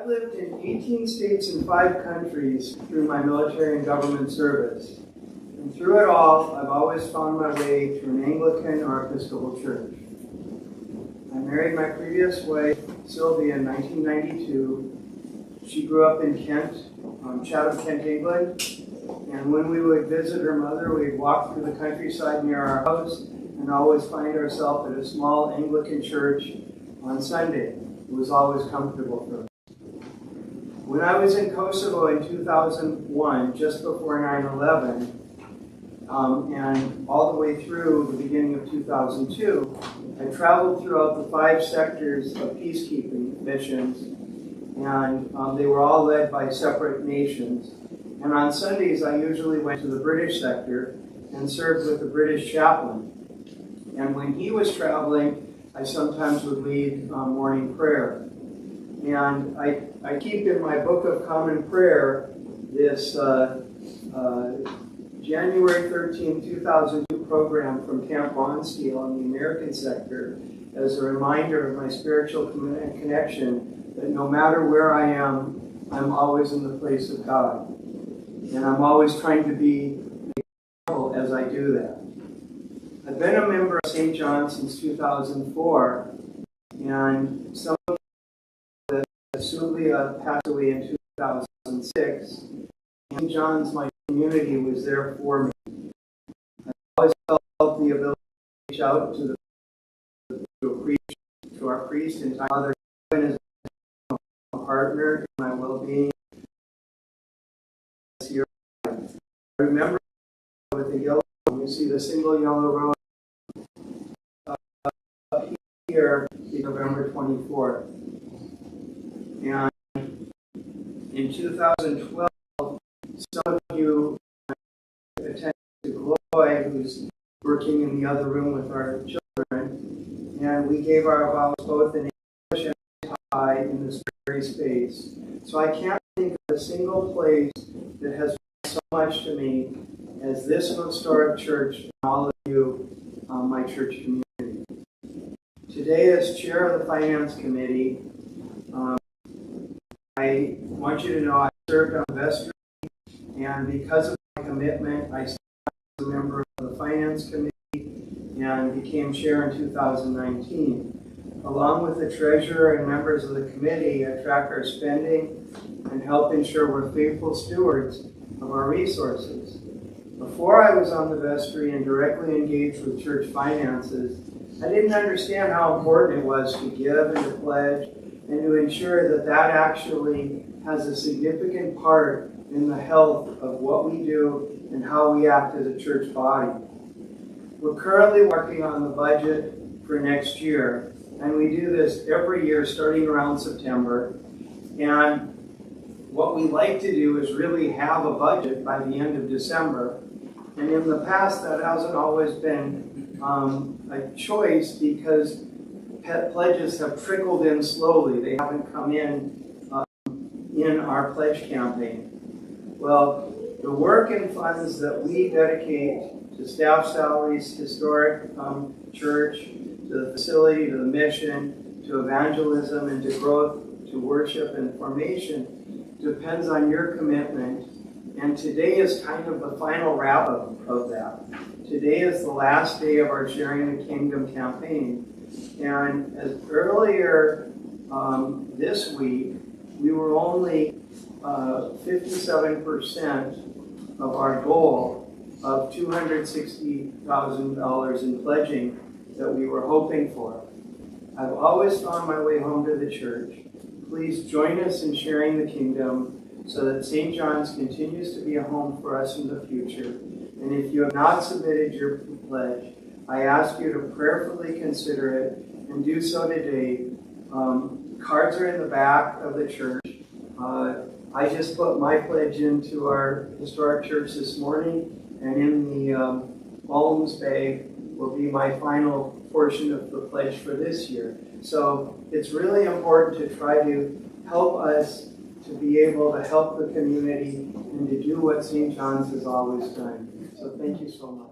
lived in 18 states and 5 countries through my military and government service. And through it all, I've always found my way to an Anglican or Episcopal church. I married my previous wife, Sylvia, in 1992. She grew up in Kent, Chatham, Kent, England. And when we would visit her mother, we'd walk through the countryside near our house and always find ourselves at a small Anglican church on Sunday. It was always comfortable for us. When I was in Kosovo in 2001, just before 9/11, and all the way through the beginning of 2002, I traveled throughout the 5 sectors of peacekeeping missions, and they were all led by separate nations. And on Sundays, I usually went to the British sector and served with the British chaplain. And when he was traveling, I sometimes would lead morning prayer. And I keep in my Book of Common Prayer this January 13, 2002 program from Camp Bonsteel in the American sector as a reminder of my spiritual connection, that no matter where I am, I'm always in the place of God. And I'm always trying to be careful as I do that. I've been a member of St. John since 2004, and some of you, Sylvia passed away in 2006. St. John's, my community, was there for me. I always felt the ability to reach out to our priest and Tyler as a partner in my well-being. I remember with the yellow, you see the single yellow road up here, November 24th. And in 2012, some of you attended to Chloe, who's working in the other room with our children, and we gave our vows both in English and Thai in this very space. So I can't think of a single place that has so much to me as this historic church and all of you, my church community. Today, as chair of the Finance Committee, I want you to know I served on vestry, and because of my commitment, I served as a member of the Finance Committee and became chair in 2019. Along with the treasurer and members of the committee, I track our spending and help ensure we're faithful stewards of our resources. Before I was on the vestry and directly engaged with church finances, I didn't understand how important it was to give and to pledge and to ensure that that actually has a significant part in the health of what we do and how we act as a church body. We're currently working on the budget for next year, and we do this every year starting around September. And what we like to do is really have a budget by the end of December. And in the past, that hasn't always been a choice because pledges have trickled in slowly. They haven't come in our pledge campaign. Well, the work and funds that we dedicate to staff salaries, historic church, to the facility, to the mission, to evangelism, and to growth, to worship and formation depends on your commitment. And today is kind of the final wrap of that. Today is the last day of our Sharing the Kingdom campaign. And as earlier this week, we were only 57% of our goal of $260,000 in pledging that we were hoping for. I've always found my way home to the church. Please join us in sharing the kingdom so that St. John's continues to be a home for us in the future. And if you have not submitted your pledge, I ask you to prayerfully consider it and do so today. Cards are in the back of the church. I just put my pledge into our historic church this morning, and in the alms bag will be my final portion of the pledge for this year. So it's really important to try to help us to be able to help the community and to do what St. John's has always done. So thank you so much.